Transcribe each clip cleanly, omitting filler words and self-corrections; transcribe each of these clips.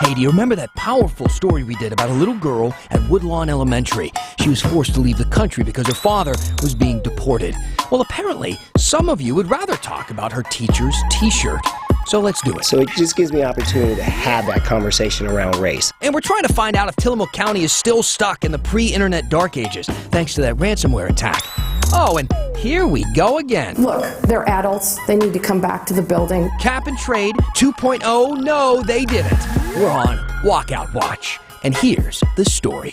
Hey, do you remember that powerful story we did about a little girl at Woodlawn Elementary? She was forced to leave the country because her father was being deported. Well, apparently, some of you would rather talk about her teacher's T-shirt. So let's do it. So it just gives me an opportunity to have that conversation around race. And we're trying to find out if Tillamook County is still stuck in the pre-internet dark ages, thanks to that ransomware attack. Oh, and here we go again. Look, they're adults. They need to come back to the building. Cap and Trade 2.0, no, they didn't. We're on Walkout Watch. And here's the story.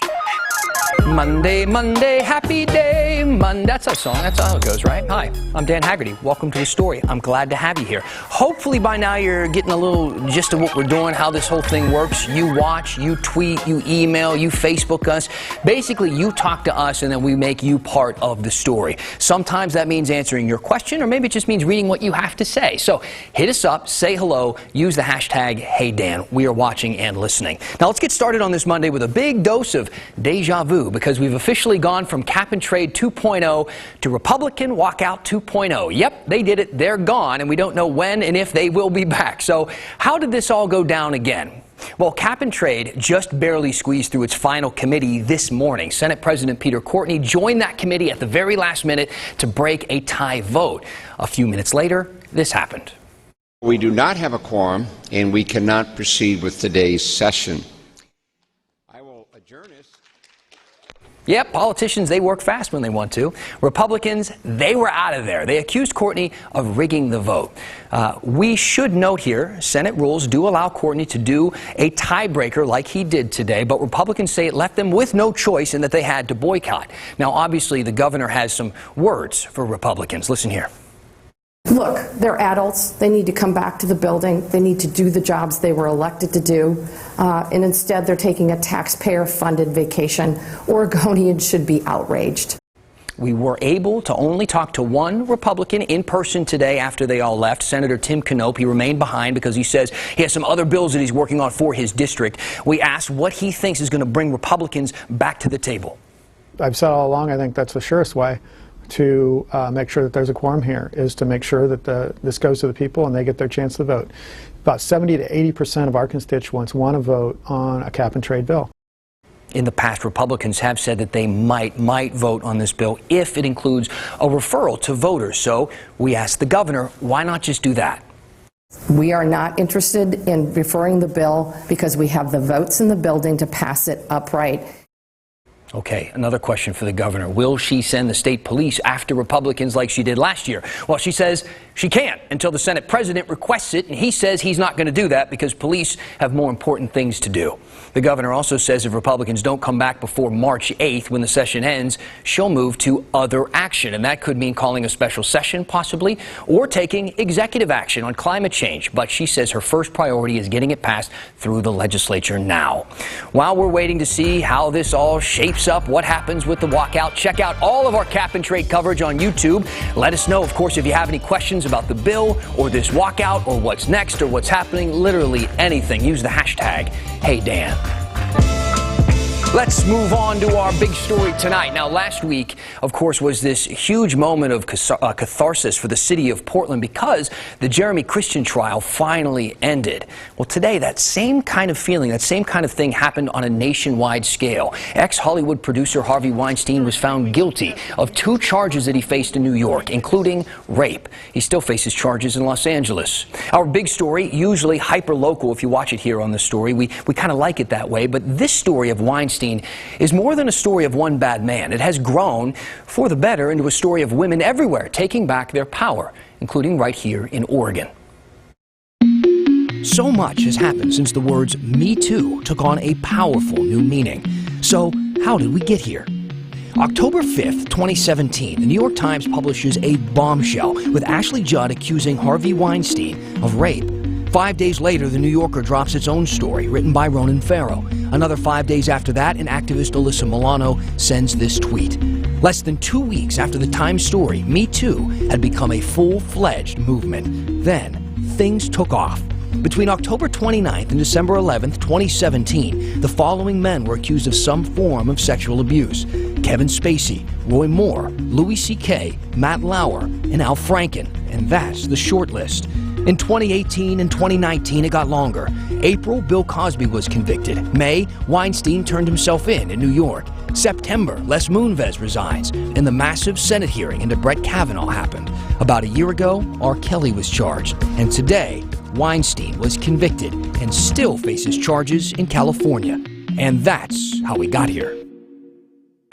Monday, Monday, happy day, Monday. That's our song. That's how it goes, right? Hi, I'm Dan Haggerty. Welcome to the story. I'm glad to have you here. Hopefully by now you're getting a little gist of what we're doing, how this whole thing works. You watch, you tweet, you email, you Facebook us. Basically, you talk to us and then we make you part of the story. Sometimes that means answering your question, or maybe it just means reading what you have to say. So hit us up, say hello, use the hashtag HeyDan. We are watching and listening. Now let's get started on this Monday with a big dose of deja vu, because we've officially gone from Cap and Trade 2.0 to Republican Walkout 2.0. Yep, they did it. They're gone, and we don't know when and if they will be back. So how did this all go down again? Well, Cap and Trade just barely squeezed through its final committee this morning. Senate President Peter Courtney joined that committee at the very last minute to break a tie vote. A few minutes later, this happened. We do not have a quorum, and we cannot proceed with today's session. I will adjourn this. Yep, politicians, they work fast when they want to. Republicans, they were out of there. They accused Courtney of rigging the vote. We should note here, Senate rules do allow Courtney to do a tiebreaker like he did today, but Republicans say it left them with no choice and that they had to boycott. Now, obviously, the governor has some words for Republicans. Listen here. Look, they're adults. They need to come back to the building. They need to do the jobs they were elected to do. And instead, they're taking a taxpayer-funded vacation. Oregonians should be outraged. We were able to only talk to one Republican in person today after they all left, Senator Tim Knopp. He remained behind because he says he has some other bills that he's working on for his district. We asked what he thinks is going to bring Republicans back to the table. I've said all along, I think that's the surest way to make sure that there's a quorum here, is to make sure that this goes to the people and they get their chance to vote. About 70 to 80% of our constituents want to vote on a cap and trade bill. In the past, Republicans have said that they might vote on this bill if it includes a referral to voters. So we asked the governor, why not just do that? We are not interested in referring the bill because we have the votes in the building to pass it upright. Okay, another question for the governor. Will she send the state police after Republicans like she did last year? Well, she says she can't until the Senate president requests it, and he says he's not going to do that because police have more important things to do. The governor also says if Republicans don't come back before March 8th, when the session ends, she'll move to other action, and that could mean calling a special session, possibly, or taking executive action on climate change. But she says her first priority is getting it passed through the legislature now. While we're waiting to see how this all shapes up, what happens with the walkout, check out all of our Cap and Trade coverage on YouTube. Let us know, of course, if you have any questions about the bill or this walkout or what's next or what's happening, literally anything. Use the hashtag HeyDan. Let's move on to our big story tonight. Now, last week, of course, was this huge moment of catharsis for the city of Portland because the Jeremy Christian trial finally ended. Well, today, that same kind of feeling, that same kind of thing happened on a nationwide scale. Ex-Hollywood producer Harvey Weinstein was found guilty of 2 charges that he faced in New York, including rape. He still faces charges in Los Angeles. Our big story, usually hyper-local if you watch it here on The Story. We kind of like it that way, but this story of Weinstein is more than a story of one bad man. It has grown, for the better, into a story of women everywhere taking back their power, including right here in Oregon. So much has happened since the words Me Too took on a powerful new meaning. So how did we get here? October 5th, 2017, the New York Times publishes a bombshell with Ashley Judd accusing Harvey Weinstein of rape. 5 days later, the New Yorker drops its own story, written by Ronan Farrow. Another 5 days after that, an activist, Alyssa Milano, sends this tweet. Less than 2 weeks after the Times story, Me Too had become a full-fledged movement. Then, things took off. Between October 29th and December 11th, 2017, the following men were accused of some form of sexual abuse: Kevin Spacey, Roy Moore, Louis C.K., Matt Lauer, and Al Franken. And that's the short list. In 2018 and 2019, it got longer. April, Bill Cosby was convicted. May, Weinstein turned himself in New York. September, Les Moonves resigns, and the massive Senate hearing into Brett Kavanaugh happened. About a year ago, R. Kelly was charged, and today, Weinstein was convicted and still faces charges in California. And that's how we got here.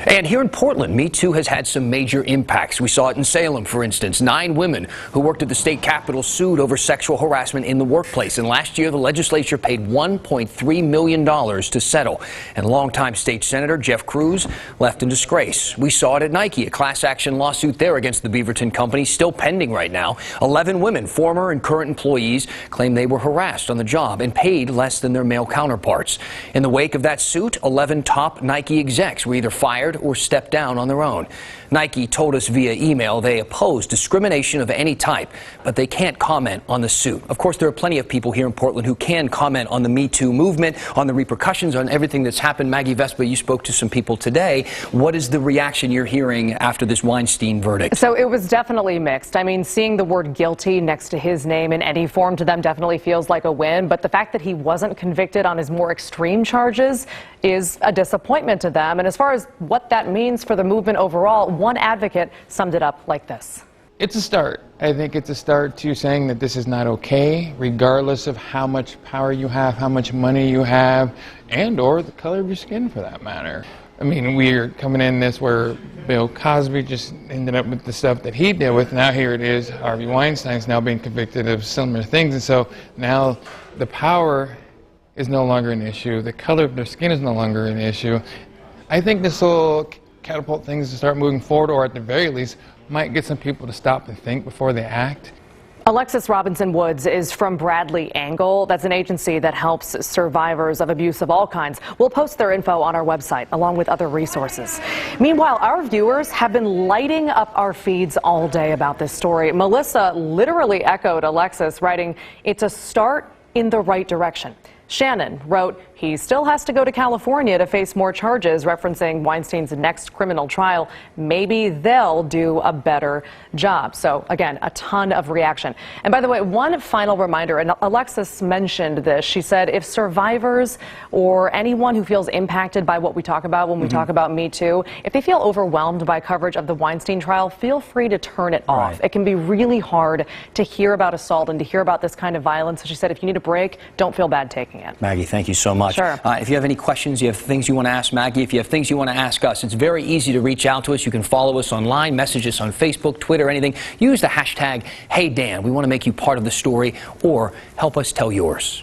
And here in Portland, Me Too has had some major impacts. We saw it in Salem, for instance. 9 women who worked at the state capitol sued over sexual harassment in the workplace. And last year, the legislature paid $1.3 million to settle. And longtime state senator Jeff Cruz left in disgrace. We saw it at Nike, a class action lawsuit there against the Beaverton company, still pending right now. 11 women, former and current employees, claim they were harassed on the job and paid less than their male counterparts. In the wake of that suit, 11 top Nike execs were either fired or stepped down on their own. Nike told us via email they oppose discrimination of any type, but they can't comment on the suit. Of course, there are plenty of people here in Portland who can comment on the Me Too movement, on the repercussions, on everything that's happened. Maggie Vespa, you spoke to some people today. What is the reaction you're hearing after this Weinstein verdict? So it was definitely mixed. I mean, seeing the word guilty next to his name in any form to them definitely feels like a win, but the fact that he wasn't convicted on his more extreme charges is a disappointment to them. And as far as what that means for the movement overall, one advocate summed it up like this. It's a start. I think it's a start to saying that this is not okay, regardless of how much power you have, how much money you have, and or the color of your skin for that matter. I mean, we're coming in this where Bill Cosby just ended up with the stuff that he dealt with. Now here it is, Harvey Weinstein's now being convicted of similar things. And so now the power is no longer an issue. The color of their skin is no longer an issue. I think this will catapult things to start moving forward, or at the very least, might get some people to stop and think before they act. Alexis Robinson Woods is from Bradley Angle. That's an agency that helps survivors of abuse of all kinds. We'll post their info on our website along with other resources. Meanwhile, our viewers have been lighting up our feeds all day about this story. Melissa literally echoed Alexis, writing, "It's a start in the right direction." Shannon wrote, "He still has to go to California to face more charges," referencing Weinstein's next criminal trial. Maybe they'll do a better job. So again, a ton of reaction. And by the way, one final reminder, and Alexis mentioned this. She said if survivors or anyone who feels impacted by what we talk about when we talk about Me Too, if they feel overwhelmed by coverage of the Weinstein trial, feel free to turn it off. It can be really hard to hear about assault and to hear about this kind of violence. So she said if you need a break, don't feel bad taking it. Maggie, thank you so much. Sure. If you have any questions, you have things you want to ask Maggie, if you have things you want to ask us, it's very easy to reach out to us. You can follow us online, message us on Facebook, Twitter, anything. Use the hashtag #HeyDan. We want to make you part of the story, or help us tell yours.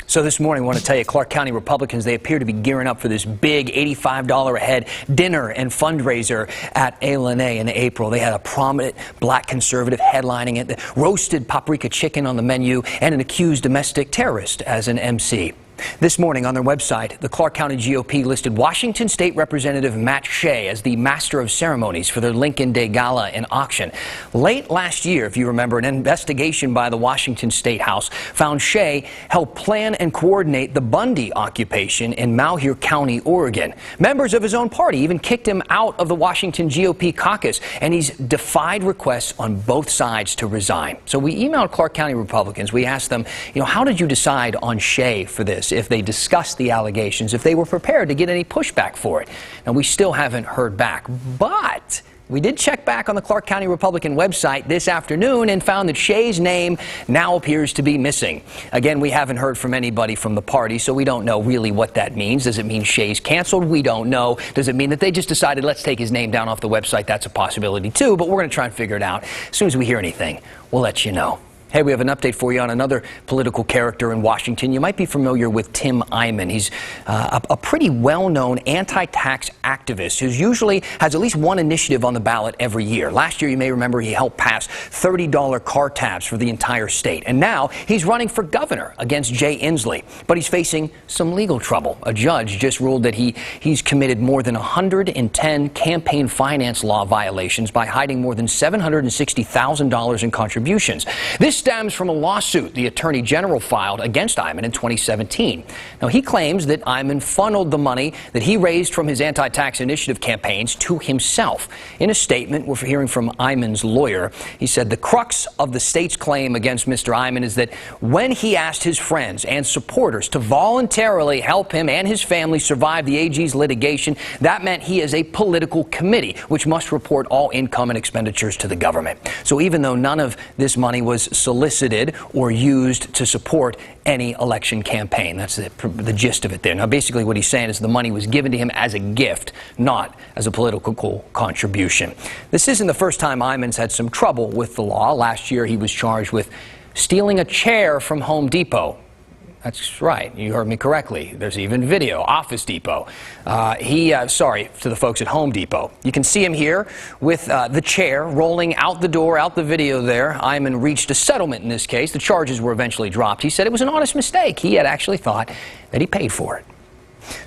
So this morning, I want to tell you, Clark County Republicans, they appear to be gearing up for this big $85 a head dinner and fundraiser at A&A in April. They had a prominent black conservative headlining it, roasted paprika chicken on the menu, and an accused domestic terrorist as an MC. This morning on their website, the Clark County GOP listed Washington State Representative Matt Shea as the master of ceremonies for their Lincoln Day Gala and auction. Late last year, if you remember, an investigation by the Washington State House found Shea helped plan and coordinate the Bundy occupation in Malheur County, Oregon. Members of his own party even kicked him out of the Washington GOP caucus, and he's defied requests on both sides to resign. So we emailed Clark County Republicans. We asked them, how did you decide on Shea for this? If they discussed the allegations, if they were prepared to get any pushback for it. Now, we still haven't heard back, but we did check back on the Clark County Republican website this afternoon and found that Shea's name now appears to be missing. Again, we haven't heard from anybody from the party, so we don't know really what that means. Does it mean Shea's canceled? We don't know. Does it mean that they just decided, let's take his name down off the website? That's a possibility too, but we're going to try and figure it out. As soon as we hear anything, we'll let you know. Hey, we have an update for you on another political character in Washington. You might be familiar with Tim Eyman. He's a pretty well-known anti-tax activist who usually has at least one initiative on the ballot every year. Last year, you may remember, he helped pass $30 car tabs for the entire state. And now he's running for governor against Jay Inslee. But he's facing some legal trouble. A judge just ruled that he's committed more than 110 campaign finance law violations by hiding more than $760,000 in contributions. This stems from a lawsuit the Attorney General filed against Eyman in 2017. Now, he claims that Eyman funneled the money that he raised from his anti-tax initiative campaigns to himself. In a statement we're hearing from Eyman's lawyer, he said the crux of the state's claim against Mr. Eyman is that when he asked his friends and supporters to voluntarily help him and his family survive the AG's litigation, that meant he is a political committee, which must report all income and expenditures to the government. So even though none of this money was solicited or used to support any election campaign, that's the gist of it there. Now, basically what he's saying is the money was given to him as a gift, not as a political contribution. This isn't the first time Eyman's had some trouble with the law. Last year, he was charged with stealing a chair from Home Depot. That's right. You heard me correctly. There's even video. Office Depot. Sorry to the folks at Home Depot. You can see him here with the chair rolling out the door, out the video there. Eyman reached a settlement in this case. The charges were eventually dropped. He said it was an honest mistake. He had actually thought that he paid for it.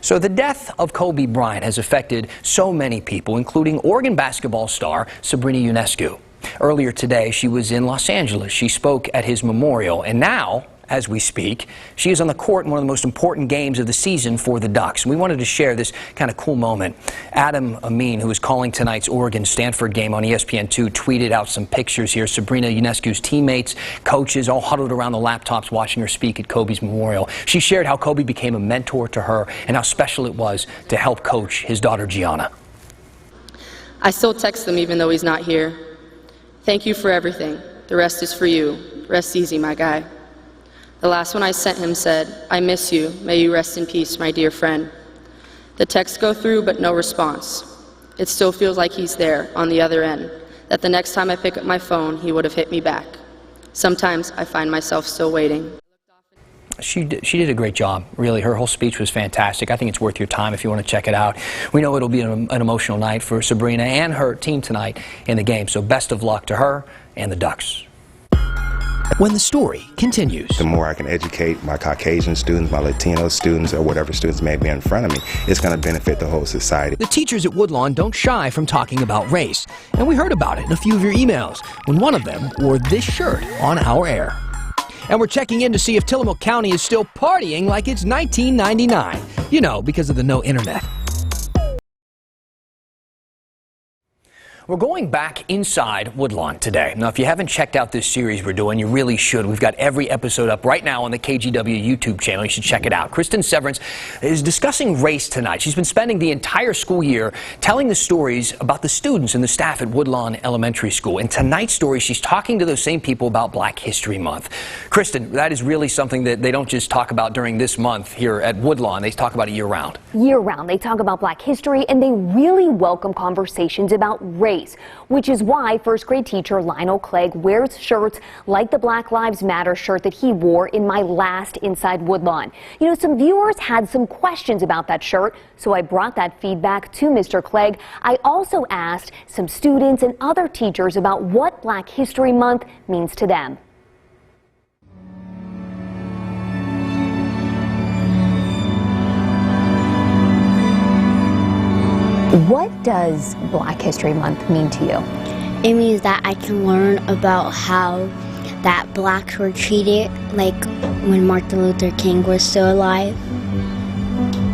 So the death of Kobe Bryant has affected so many people, including Oregon basketball star Sabrina Ionescu. Earlier today, she was in Los Angeles. She spoke at his memorial, and now, as we speak, she is on the court in one of the most important games of the season for the Ducks. We wanted to share this kind of cool moment. Adam Amin, who is calling tonight's Oregon-Stanford game on ESPN2, tweeted out some pictures here. Sabrina Ionescu's teammates, coaches, all huddled around the laptops watching her speak at Kobe's memorial. She shared how Kobe became a mentor to her and how special it was to help coach his daughter Gianna. I still text him even though he's not here. Thank you for everything. The rest is for you. Rest easy, my guy. The last one I sent him said, I miss you. May you rest in peace, my dear friend. The texts go through, but no response. It still feels like he's there on the other end, that the next time I pick up my phone, he would have hit me back. Sometimes I find myself still waiting. She did a great job, really. Her whole speech was fantastic. I think it's worth your time if you want to check it out. We know it'll be an emotional night for Sabrina and her team tonight in the game, so best of luck to her and the Ducks. When the story continues. The more I can educate my Caucasian students, my Latino students, or whatever students may be in front of me, it's going to benefit the whole society. The teachers at Woodlawn don't shy from talking about race, and we heard about it in a few of your emails when one of them wore this shirt on our air. And we're checking in to see if Tillamook County is still partying like it's 1999. You know, because of the no internet. We're going back inside Woodlawn today. Now, if you haven't checked out this series we're doing, you really should. We've got every episode up right now on the KGW YouTube channel. You should check it out. Kristen Severance is discussing race tonight. She's been spending the entire school year telling the stories about the students and the staff at Woodlawn Elementary School. In tonight's story, she's talking to those same people about Black History Month. Kristen, that is really something that they don't just talk about during this month here at Woodlawn. They talk about it year-round. Year-round. They talk about Black history, and they really welcome conversations about race, which is why first grade teacher Lionel Clegg wears shirts like the Black Lives Matter shirt that he wore in my last Inside Woodlawn. You know, some viewers had some questions about that shirt, so I brought that feedback to Mr. Clegg. I also asked some students and other teachers about what Black History Month means to them. What does Black History Month mean to you? It means that I can learn about how that blacks were treated, like when Martin Luther King was still alive.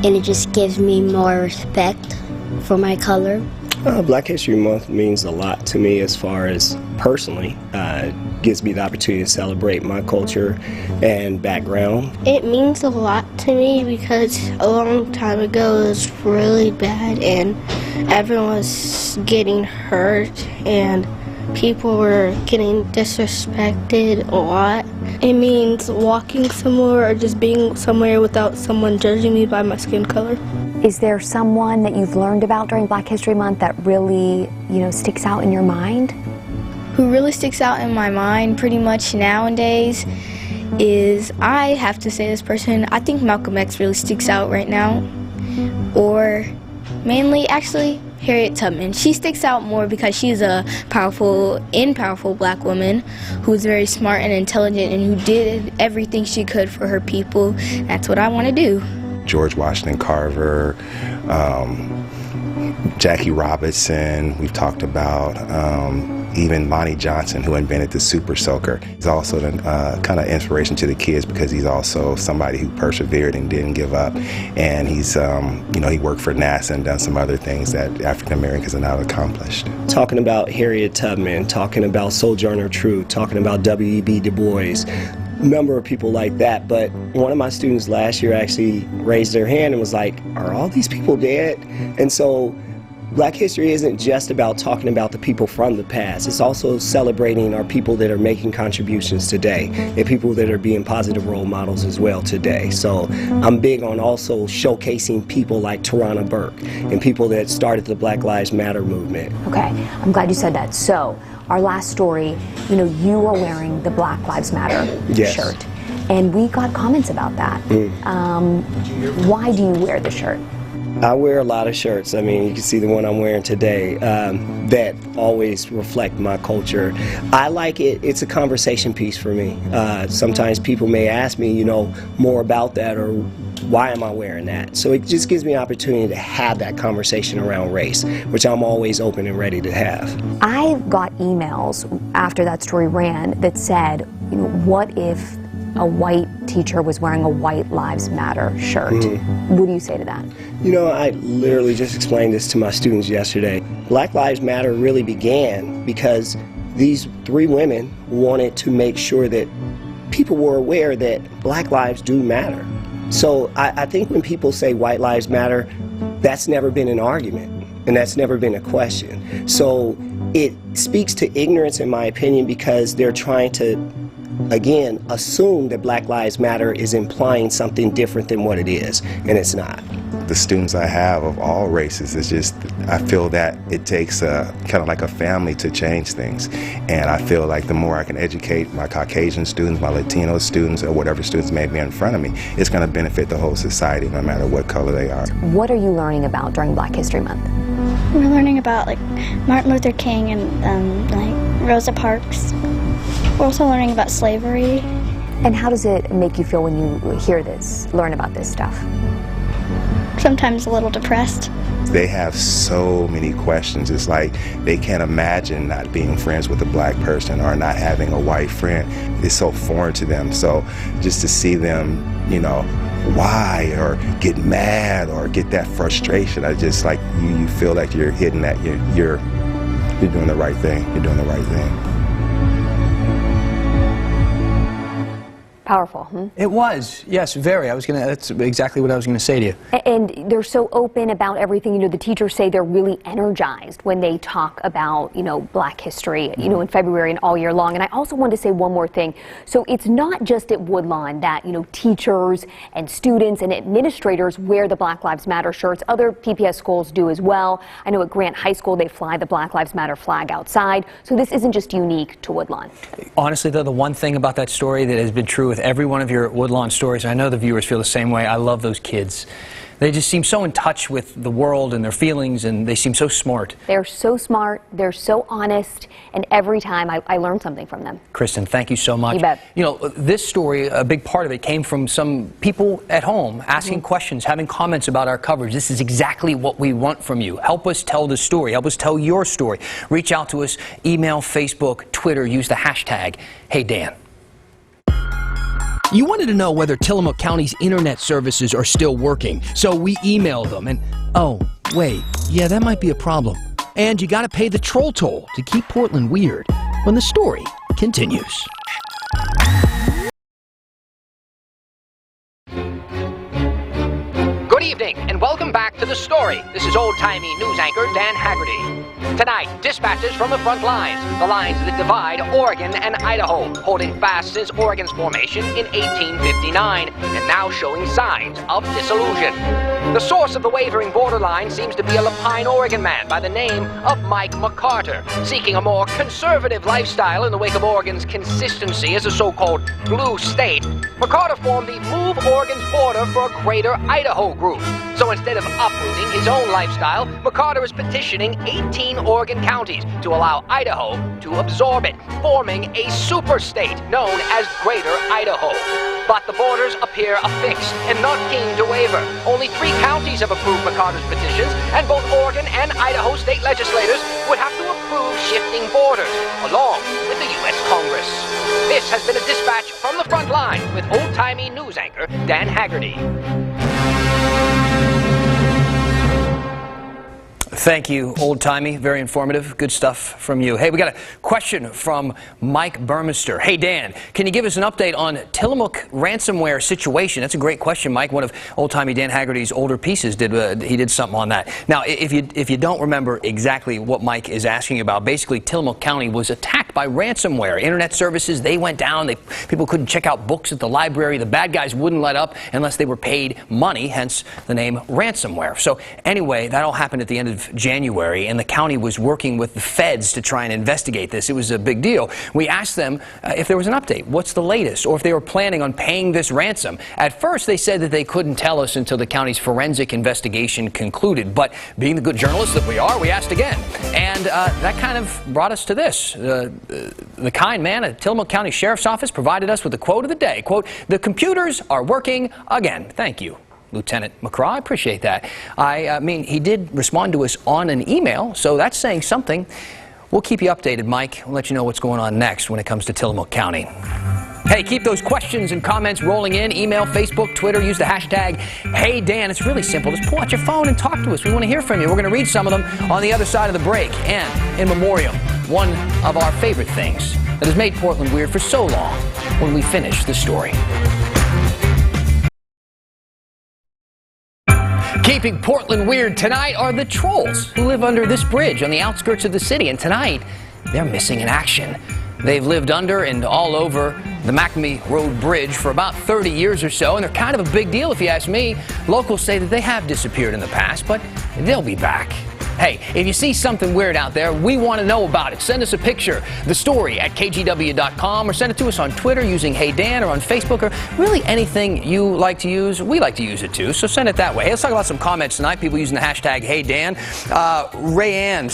And it just gives me more respect for my color. Black History Month means a lot to me as far as personally. Gives me the opportunity to celebrate my culture and background. It means a lot to me because a long time ago it was really bad and everyone was getting hurt and people were getting disrespected a lot. It means walking somewhere or just being somewhere without someone judging me by my skin color. Is there someone that you've learned about during Black History Month that really, sticks out in your mind? Who really sticks out in my mind pretty much nowadays is, I have to say this person, I think Malcolm X really sticks out right now. Or mainly, actually, Harriet Tubman. She sticks out more because she's a powerful black woman who's very smart and intelligent and who did everything she could for her people. That's what I want to do. George Washington Carver, Jackie Robinson, we've talked about Even Monty Johnson, who invented the Super Soaker, is also the kind of inspiration to the kids because he's also somebody who persevered and didn't give up. And he's, he worked for NASA and done some other things that African Americans have not accomplished. Talking about Harriet Tubman, talking about Sojourner Truth, talking about W.E.B. Du Bois, number of people like that. But one of my students last year actually raised their hand and was like, are all these people dead? And so Black history isn't just about talking about the people from the past. It's also celebrating our people that are making contributions today and people that are being positive role models as well today. So I'm big on also showcasing people like Tarana Burke and people that started the Black Lives Matter movement. Okay, I'm glad you said that. So our last story, you are wearing the Black Lives Matter shirt. And we got comments about that. Why do you wear the shirt? I wear a lot of shirts. I mean, you can see the one I'm wearing today that always reflect my culture. I like it. It's a conversation piece for me. Sometimes people may ask me, more about that or why am I wearing that? So it just gives me an opportunity to have that conversation around race, which I'm always open and ready to have. I got emails after that story ran that said, what if a white teacher was wearing a White Lives Matter shirt? What do you say to that? I literally just explained this to my students yesterday. Black Lives Matter really began because these 3 women wanted to make sure that people were aware that Black lives do matter. So I think when people say White Lives Matter, that's never been an argument and that's never been a question. So it speaks to ignorance, in my opinion, because they're trying to, again, assume that Black Lives Matter is implying something different than what it is, and it's not. The students I have of all races, it's just, I feel that it takes kind of like a family to change things. And I feel like the more I can educate my Caucasian students, my Latino students, or whatever students may be in front of me, it's going to benefit the whole society, no matter what color they are. What are you learning about during Black History Month? We're learning about Martin Luther King and Rosa Parks. We're also learning about slavery. And how does it make you feel when you hear this, learn about this stuff? Sometimes a little depressed. They have so many questions. It's like they can't imagine not being friends with a Black person or not having a white friend. It's so foreign to them. So just to see them, why, or get mad or get that frustration, I just like you feel like you're hitting that you're doing the right thing. You're doing the right thing. Powerful, It was, yes, very. That's exactly what I was going to say to you. And they're so open about everything. The teachers say they're really energized when they talk about, Black history, in February and all year long. And I also wanted to say one more thing. So it's not just at Woodlawn that, teachers and students and administrators wear the Black Lives Matter shirts. Other PPS schools do as well. I know at Grant High School they fly the Black Lives Matter flag outside. So this isn't just unique to Woodlawn. Honestly, though, the one thing about that story that has been true with every one of your Woodlawn stories, and I know the viewers feel the same way, I love those kids. They just seem so in touch with the world and their feelings, and they seem so smart. They're so smart, they're so honest, and every time I learn something from them. Kristen, thank you so much. You bet. This story, a big part of it came from some people at home asking questions, having comments about our coverage. This is exactly what we want from you. Help us tell the story. Help us tell your story. Reach out to us, email, Facebook, Twitter, use the hashtag #HeyDan. You wanted to know whether Tillamook County's internet services are still working, so we emailed them and, oh, wait, yeah, that might be a problem. And you gotta pay the troll toll to keep Portland weird. When the story continues. Good evening, and welcome back to The Story. This is old-timey news anchor Dan Haggerty. Tonight, dispatches from the front lines, the lines that divide Oregon and Idaho, holding fast since Oregon's formation in 1859, and now showing signs of dissolution. The source of the wavering borderline seems to be a Lapine, Oregon man by the name of Mike McCarter, seeking a more conservative lifestyle in the wake of Oregon's consistency as a so-called blue state. McCarter formed the Move Oregon's Border for a Greater Idaho group. So instead of uprooting his own lifestyle, McCarter is petitioning 18 13 Oregon counties to allow Idaho to absorb it, forming a superstate known as Greater Idaho. But the borders appear affixed and not keen to waver. Only 3 counties have approved McCarter's petitions, and both Oregon and Idaho state legislators would have to approve shifting borders, along with the U.S. Congress. This has been a dispatch from the front line with old-timey news anchor Dan Haggerty. Thank you, old-timey. Very informative. Good stuff from you. Hey, we got a question from Mike Burmester. Hey, Dan, can you give us an update on Tillamook ransomware situation? That's a great question, Mike. One of old-timey Dan Haggerty's older pieces he did something on that. Now, if you don't remember exactly what Mike is asking about, basically Tillamook County was attacked by ransomware. Internet services, they went down. People couldn't check out books at the library. The bad guys wouldn't let up unless they were paid money, hence the name ransomware. So anyway, that all happened at the end of January, and the county was working with the feds to try and investigate this. It was a big deal. We asked them if there was an update, what's the latest, or if they were planning on paying this ransom. At first, they said that they couldn't tell us until the county's forensic investigation concluded, but being the good journalists that we are, we asked again. And that kind of brought us to this. The kind man at Tillamook County Sheriff's Office provided us with the quote of the day. Quote, "The computers are working again." Thank you, Lieutenant McCraw. I appreciate that. I mean, he did respond to us on an email, so that's saying something. We'll keep you updated, Mike. We'll let you know what's going on next when it comes to Tillamook County. Hey, keep those questions and comments rolling in. Email, Facebook, Twitter. Use the hashtag HeyDan. It's really simple. Just pull out your phone and talk to us. We want to hear from you. We're going to read some of them on the other side of the break. And in memoriam, one of our favorite things that has made Portland weird for so long when we finish the story. Keeping Portland weird tonight are the trolls who live under this bridge on the outskirts of the city. And tonight, they're missing in action. They've lived under and all over the McNamee Road Bridge for about 30 years or so, and they're kind of a big deal if you ask me. Locals say that they have disappeared in the past, but they'll be back. Hey, if you see something weird out there, we want to know about it. Send us a picture, the story at kgw.com, or send it to us on Twitter using Hey Dan, or on Facebook, or really anything you like to use. We like to use it too, so send it that way. Hey, let's talk about some comments tonight. People using the hashtag Hey Dan. Rayanne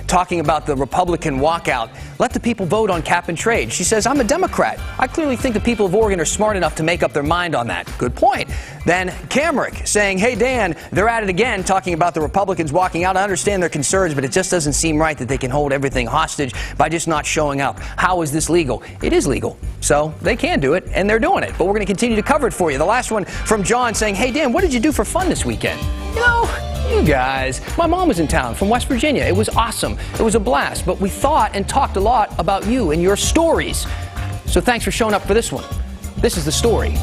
talking about the Republican walkout. Let the people vote on cap and trade. She says, I'm a Democrat. I clearly think the people of Oregon are smart enough to make up their mind on that. Good point. Then Camrick saying, hey Dan, they're at it again, talking about the Republicans walking out. I understand their concerns, but it just doesn't seem right that they can hold everything hostage by just not showing up. How is this legal? It is legal. So they can do it, and they're doing it. But we're going to continue to cover it for you. The last one from John saying, hey Dan, what did you do for fun this weekend? You know, you guys, my mom was in town from West Virginia. It was awesome. It was a blast. But we thought and talked a lot about you and your stories. So thanks for showing up for this one. This is the story